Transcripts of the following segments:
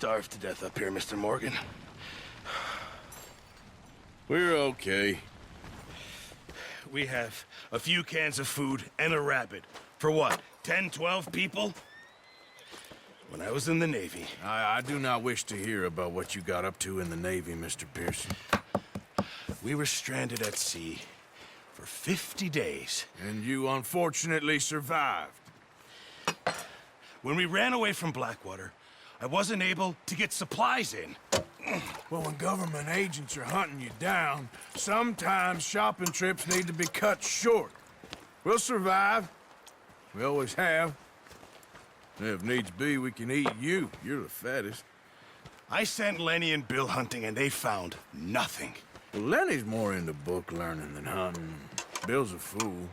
starve to death up here, Mr. Morgan. We're okay. We have a few cans of food and a rabbit. For what, 10, 12 people? When I was in the Navy... I do not wish to hear about what you got up to in the Navy, Mr. Pearson. We were stranded at sea for 50 days. And you unfortunately survived. When we ran away from Blackwater, I wasn't able to get supplies in. Well, when government agents are hunting you down, sometimes shopping trips need to be cut short. We'll survive. We always have. If needs be, we can eat you. You're the fattest. I sent Lenny and Bill hunting, and they found nothing. Well, Lenny's more into book learning than hunting. Bill's a fool.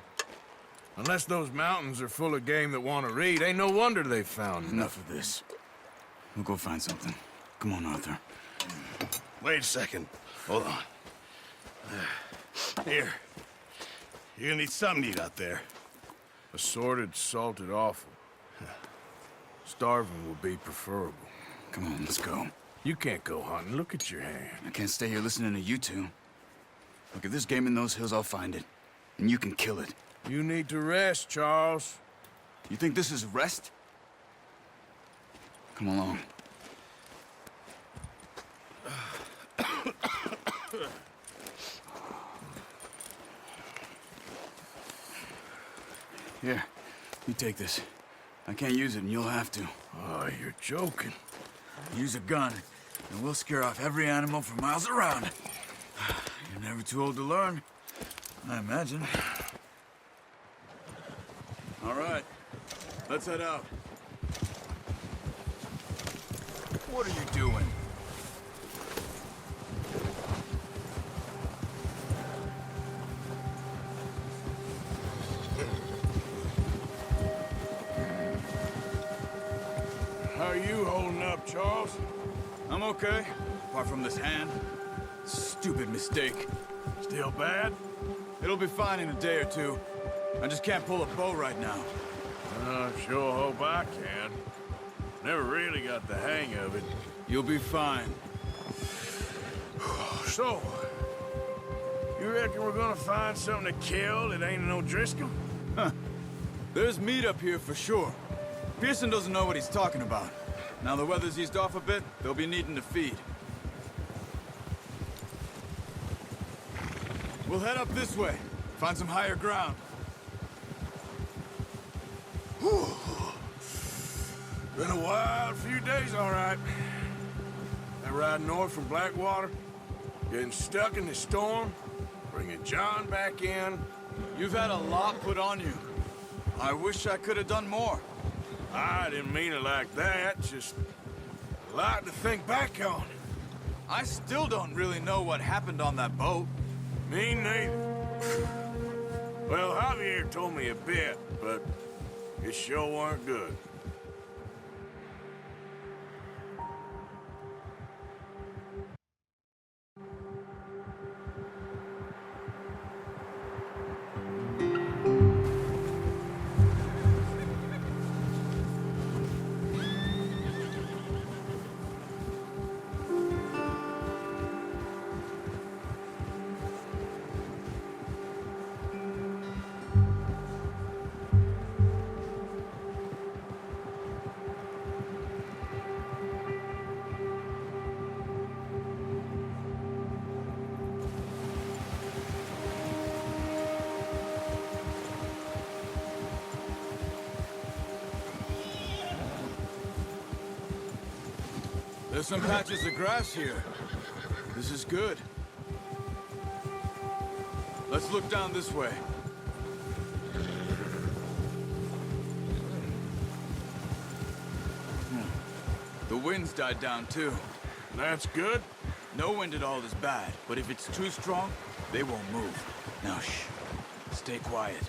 Unless those mountains are full of game that want to read, ain't no wonder they found Enough of this. We'll go find something. Come on, Arthur. Wait a second. Hold on. Here. You're gonna need something to eat out there. Assorted, salted offal. Starving will be preferable. Come on, let's go. You can't go hunting. Look at your hand. I can't stay here listening to you two. Look, if there's game in those hills, I'll find it. And you can kill it. You need to rest, Charles. You think this is rest? Come along. Here, you take this. I can't use it, and you'll have to. Oh, you're joking. Use a gun, and we'll scare off every animal for miles around. You're never too old to learn, I imagine. All right, let's head out. What are you doing? How are you holding up, Charles? I'm okay, apart from this hand. Stupid mistake. Still bad? It'll be fine in a day or two. I just can't pull a bow right now. I sure hope I can. Never really got the hang of it. You'll be fine. So, you reckon we're gonna find something to kill that ain't no Driscoll? There's meat up here for sure. Pearson doesn't know what he's talking about. Now the weather's eased off a bit, they'll be needing to feed. We'll head up this way. Find some higher ground. Whew. Been a wild few days, all right. That ride north from Blackwater, getting stuck in the storm, bringing John back in. You've had a lot put on you. I wish I could have done more. I didn't mean it like that, just a lot to think back on. I still don't really know what happened on that boat. Me neither. Well, Javier told me a bit, but it sure weren't good. There's some patches of grass here. This is good. Let's look down this way. The wind's died down too. That's good. No wind at all is bad, but if it's too strong, they won't move. Now shh. Stay quiet.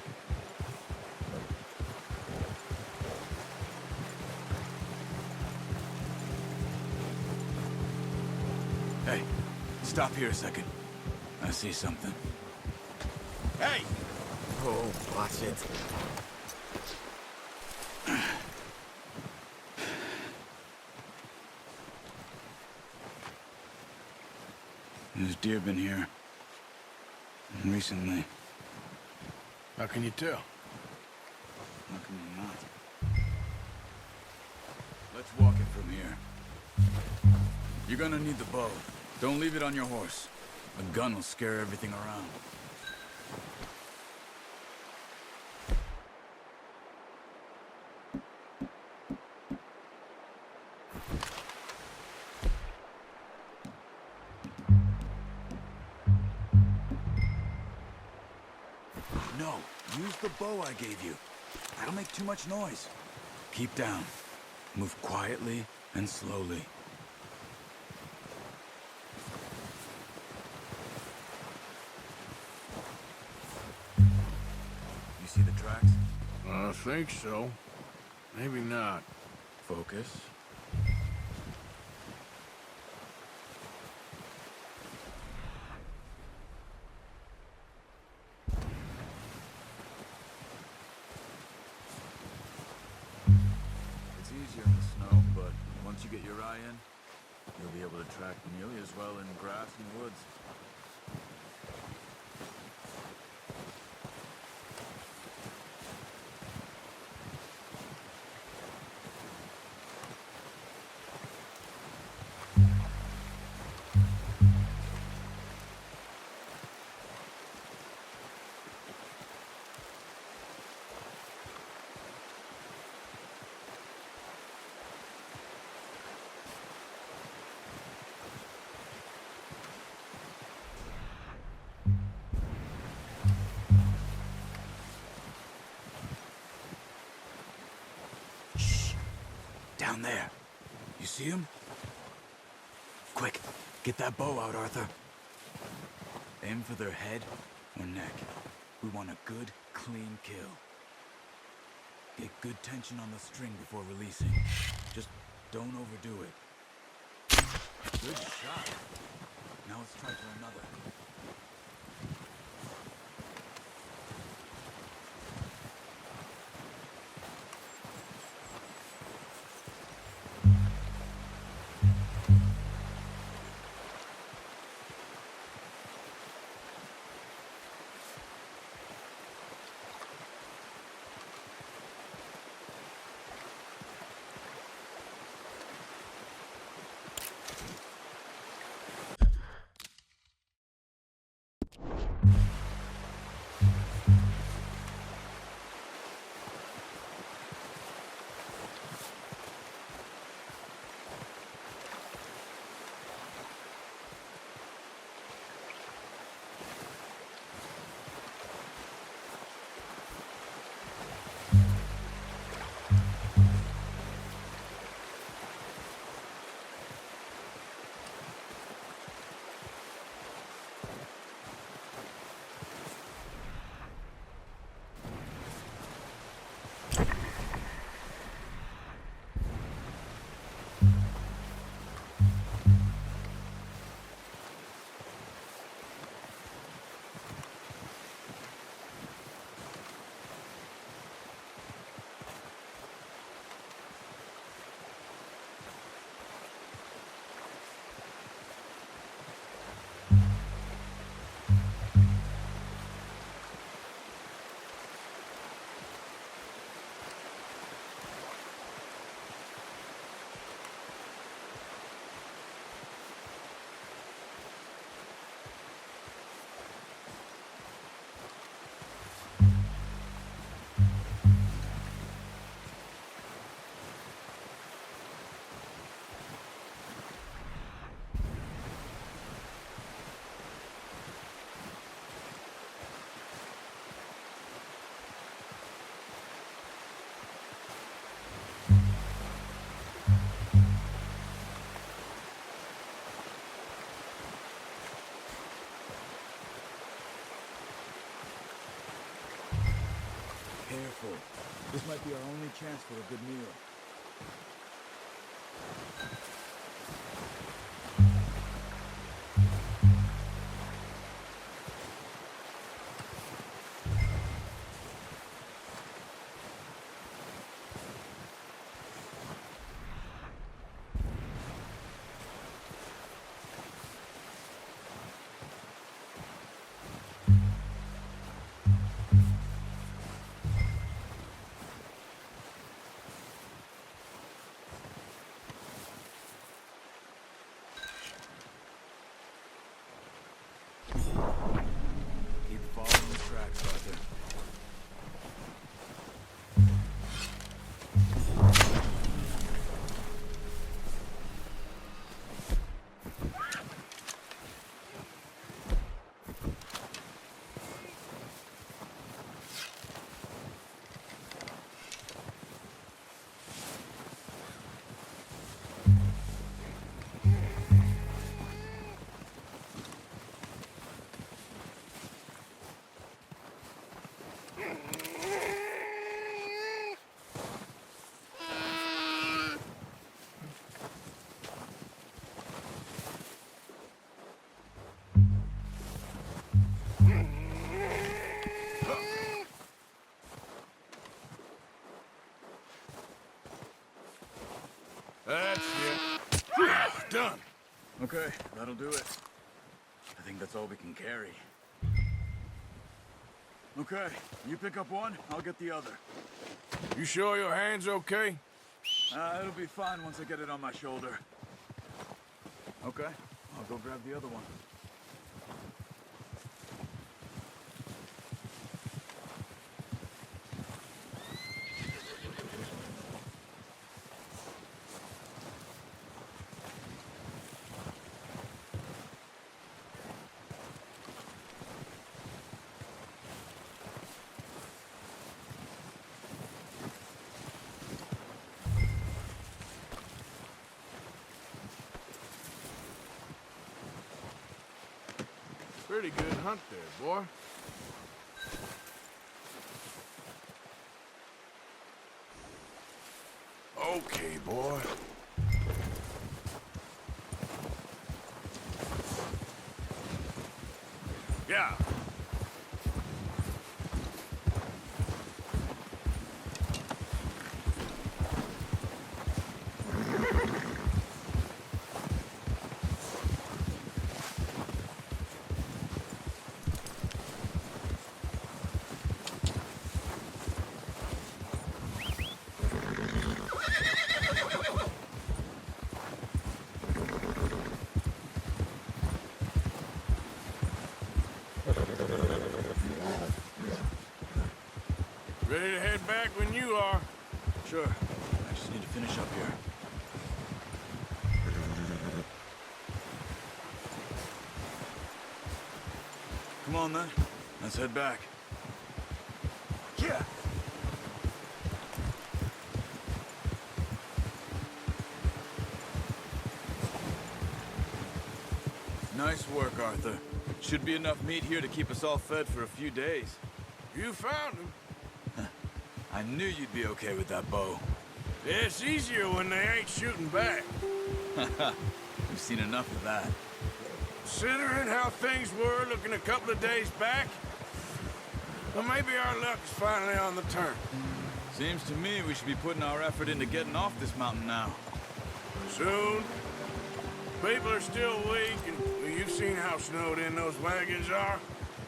Hey, stop here a second. I see something. Hey! Oh, watch it. There's deer been here. Recently. How can you tell? How can you not? Let's walk it from here. You're gonna need the bow. Don't leave it on your horse. A gun will scare everything around. No, use the bow I gave you. That'll make too much noise. Keep down. Move quietly and slowly. You see the tracks? I think so. Maybe not. Focus. It's easier in the snow, but once you get your eye in, you'll be able to track nearly as well in grass and woods. Down there. You see him? Quick, get that bow out, Arthur. Aim for their head or neck. We want a good, clean kill. Get good tension on the string before releasing. Just don't overdo it. Good shot. Now let's try for another. Careful. This might be our only chance for a good meal. relax, Arthur. That's it. Done. Okay, that'll do it. I think that's all we can carry. Okay, you pick up one, I'll get the other. You sure your hand's okay? It'll be fine once I get it on my shoulder. Okay, I'll go grab the other one. Pretty good hunt there, boy. Okay, boy. Yeah. Ready to head back when you are. Sure, I just need to finish up here. Come on then, let's head back. Yeah. Nice work, Arthur. Should be enough meat here to keep us all fed for a few days. You found him. I knew you'd be okay with that bow. It's easier when they ain't shooting back. We've seen enough of that. Considering how things were looking a couple of days back, well, maybe our luck is finally on the turn. Seems to me we should be putting our effort into getting off this mountain now. Soon. People are still weak, and well, you've seen how snowed in those wagons are.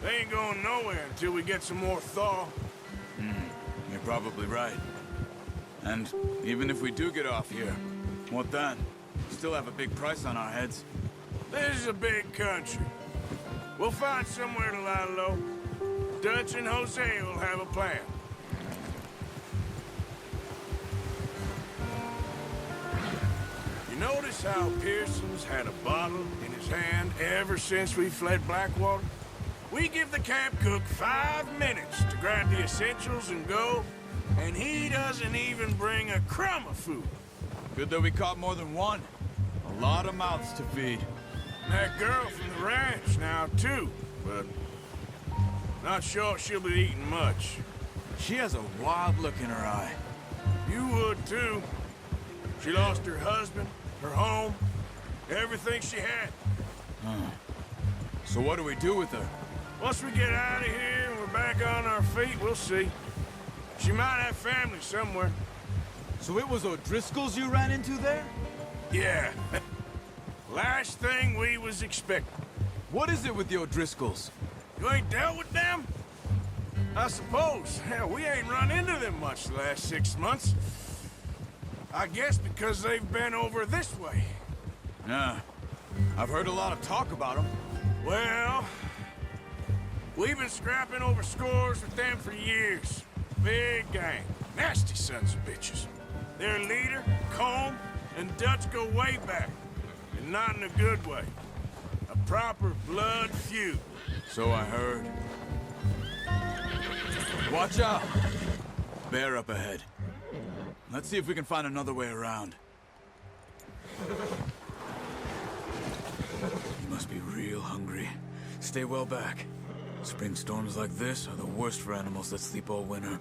They ain't going nowhere until we get some more thaw. You're probably right. And even if we do get off here, what then? Still have a big price on our heads. This is a big country. We'll find somewhere to lie low. Dutch and Jose will have a plan. You notice how Pearson's had a bottle in his hand ever since we fled Blackwater? We give the camp cook 5 minutes to grab the essentials and go, and he doesn't even bring a crumb of food. Good that we caught more than one. A lot of mouths to feed. And that girl from the ranch now, too, but not sure she'll be eating much. She has a wild look in her eye. You would, too. She lost her husband, her home, everything she had. So what do we do with her? Once we get out of here and we're back on our feet, we'll see. She might have family somewhere. So it was O'Driscoll's you ran into there? Yeah. Last thing we was expecting. What is it with the O'Driscolls? You ain't dealt with them? I suppose. Hell, we ain't run into them much the last 6 months. I guess because they've been over this way. Yeah. I've heard a lot of talk about them. Well, We've been scrapping over scores with them for years. Big gang. Nasty sons of bitches. Their leader, Colm, and Dutch go way back. And not in a good way. A proper blood feud. So I heard. Watch out! Bear up ahead. Let's see if we can find another way around. You must be real hungry. Stay well back. Spring storms like this are the worst for animals that sleep all winter.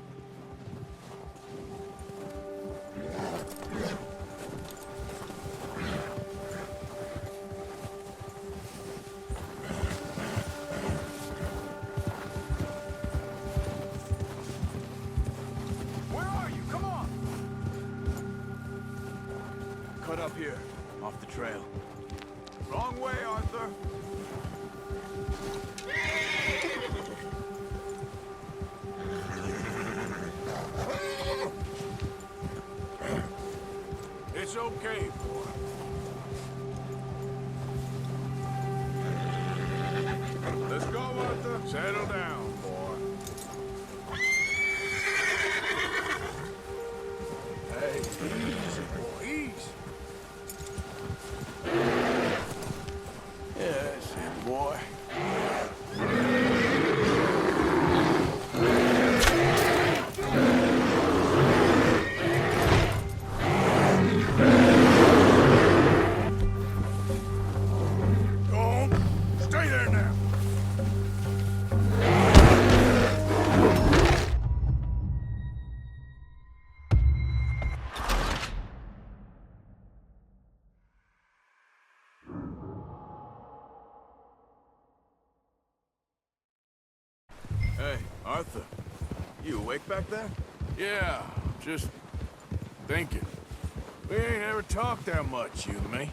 Where are you? Come on! Cut up here, off the trail. Wrong way, Arthur. It's okay, boy. Let's go, Arthur. Settle down, boy. Hey, easy, boy, easy. Yes, boy. Go on. Stay there now. Hey, Arthur. You awake back there? Yeah, just thinking. We ain't ever talked that much, you and me.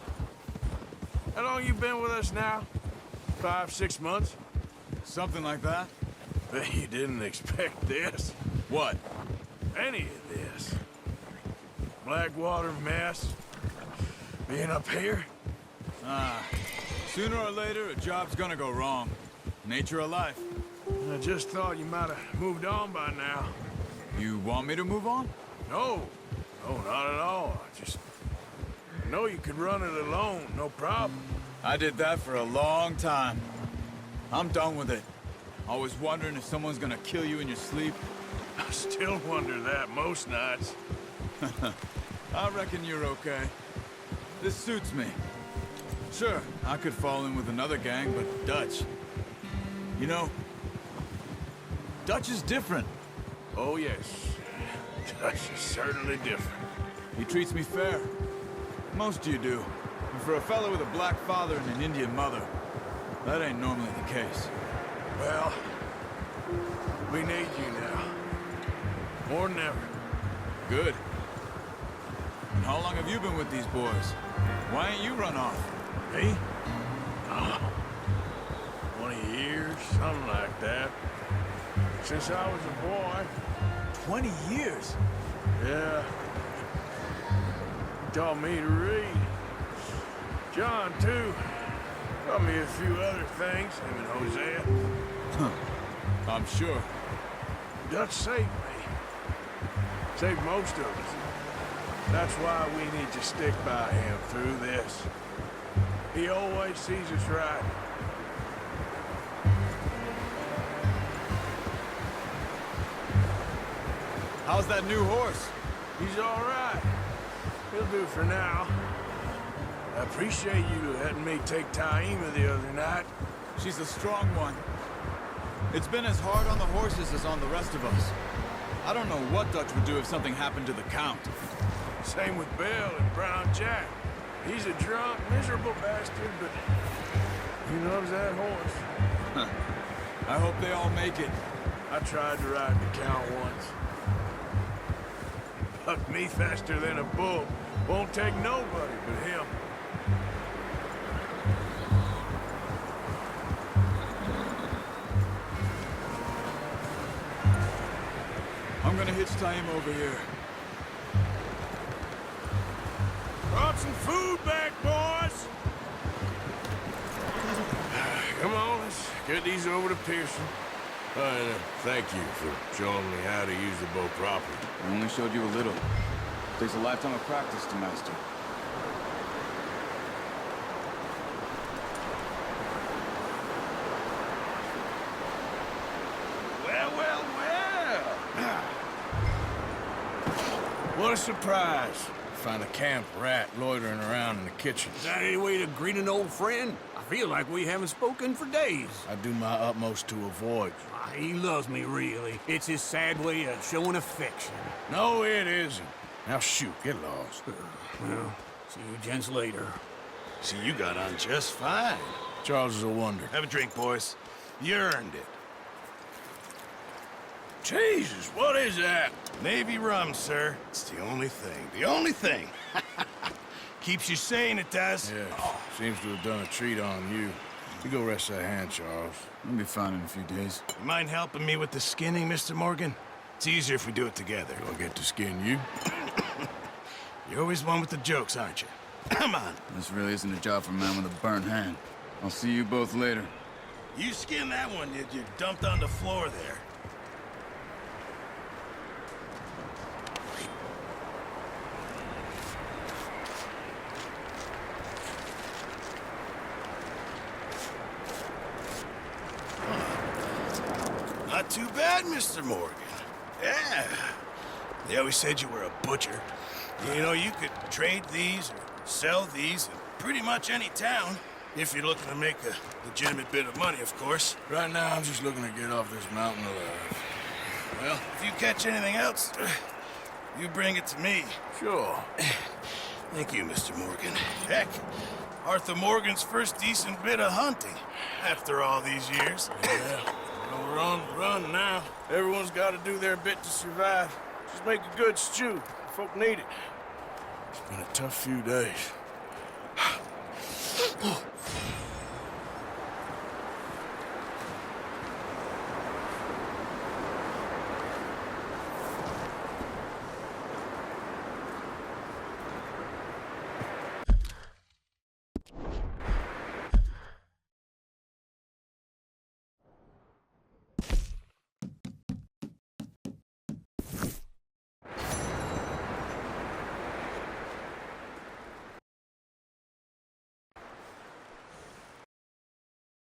How long you been with us now? 5, 6 months? Something like that? Bet you didn't expect this. What? Any of this. Blackwater mess. Being up here? Ah, sooner or later, a job's gonna go wrong. Nature of life. I just thought you might have moved on by now. You want me to move on? No. No, not at all. I know you could run it alone, no problem. I did that for a long time. I'm done with it. Always wondering if someone's gonna kill you in your sleep. I still wonder that most nights. I reckon you're okay. This suits me. Sure, I could fall in with another gang, but Dutch... You know, Dutch is different. Oh, yes. Dutch is certainly different. He treats me fair. Most of you do. And for a fellow with a black father and an Indian mother, that ain't normally the case. Well, we need you now. More than ever. Good. And how long have you been with these boys? Why ain't you run off? Me? Oh, 20 years, something like that. Since I was a boy. 20 years? Yeah. He taught me to read. John, too. Taught me a few other things, him and Hosea. I'm sure. Dutch saved me. Saved most of us. That's why we need to stick by him through this. He always sees us right. How's that new horse? He's all right. He'll do for now. I appreciate you letting me take Taima the other night. She's a strong one. It's been as hard on the horses as on the rest of us. I don't know what Dutch would do if something happened to the Count. Same with Bill and Brown Jack. He's a drunk, miserable bastard, but he loves that horse. I hope they all make it. I tried to ride the Count once. Bucked me faster than a bull. Won't take nobody but him. I'm gonna hitch Taima over here. Brought some food back, boys! Come on, let's get these over to Pearson. Thank you for showing me how to use the bow properly. I only showed you a little. Takes a lifetime of practice to master. Well, well, well. What a surprise. Find a camp rat loitering around in the kitchen. Is that any way to greet an old friend? I feel like we haven't spoken for days. I do my utmost to avoid you. He loves me, really. It's his sad way of showing affection. No, it isn't. Now shoot, get lost. Well, see you gents later. See, you got on just fine. Charles is a wonder. Have a drink, boys. You earned it. Jesus, what is that? Navy rum, sir. It's the only thing. The only thing. Keeps you sane, it does. Yeah, seems to have done a treat on you. You go rest that hand, Charles. I'll be fine in a few days. You mind helping me with the skinning, Mr. Morgan? It's easier if we do it together. Do I get to skin you? You're always one with the jokes, aren't you? Come on. This really isn't a job for a man with a burnt hand. I'll see you both later. You skin that one you dumped on the floor there. Not too bad, Mr. Morgan. Yeah. They always said you were a butcher. You know, you could trade these or sell these in pretty much any town. If you're looking to make a legitimate bit of money, of course. Right now, I'm just looking to get off this mountain alive. Well, if you catch anything else, you bring it to me. Sure. Thank you, Mr. Morgan. Heck, Arthur Morgan's first decent bit of hunting after all these years. Yeah. Well, we're on the run now. Everyone's got to do their bit to survive. Just make a good stew. Folk need it. It's been a tough few days.